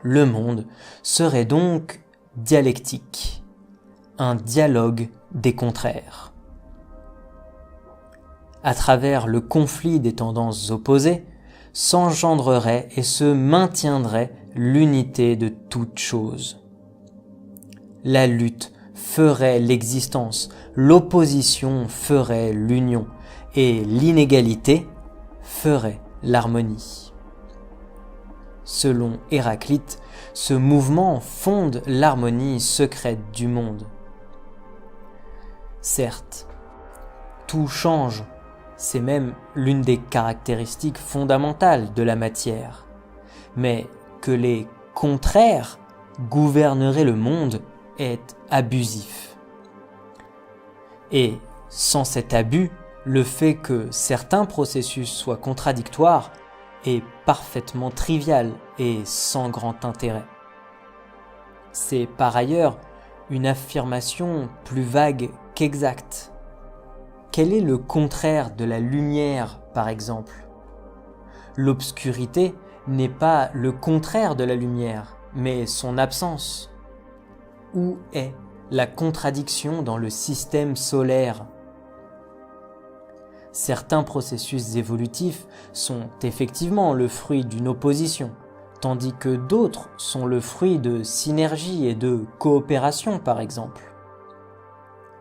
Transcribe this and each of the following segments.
le monde serait donc dialectique, un dialogue des contraires. À travers le conflit des tendances opposées, s'engendrerait et se maintiendrait l'unité de toute chose. La lutte ferait l'existence, l'opposition ferait l'union, et l'inégalité ferait l'harmonie. Selon Héraclite, ce mouvement fonde l'harmonie secrète du monde. Certes, tout change, c'est même l'une des caractéristiques fondamentales de la matière, mais que les contraires gouverneraient le monde est abusif. Et sans cet abus, le fait que certains processus soient contradictoires est parfaitement trivial et sans grand intérêt. C'est par ailleurs une affirmation plus vague qu'exacte. Quel est le contraire de la lumière, par exemple ? L'obscurité n'est pas le contraire de la lumière, mais son absence. Où est la contradiction dans le système solaire ? Certains processus évolutifs sont effectivement le fruit d'une opposition, tandis que d'autres sont le fruit de synergie et de coopération, par exemple.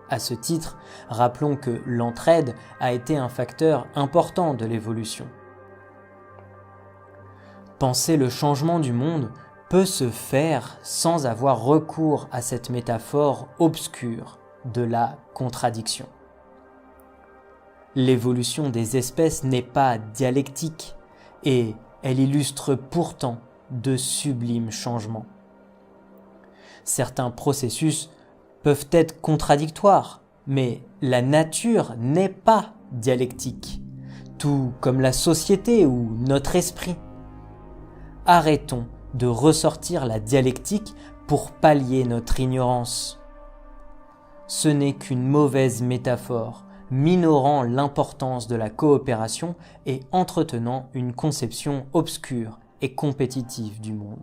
À ce titre, rappelons que l'entraide a été un facteur important de l'évolution. Penser le changement du monde peut se faire sans avoir recours à cette métaphore obscure de la contradiction. L'évolution des espèces n'est pas dialectique et elle illustre pourtant de sublimes changements. Certains processus peuvent être contradictoires, mais la nature n'est pas dialectique, tout comme la société ou notre esprit. Arrêtons de ressortir la dialectique pour pallier notre ignorance. Ce n'est qu'une mauvaise métaphore, minorant l'importance de la coopération et entretenant une conception obscure et compétitive du monde.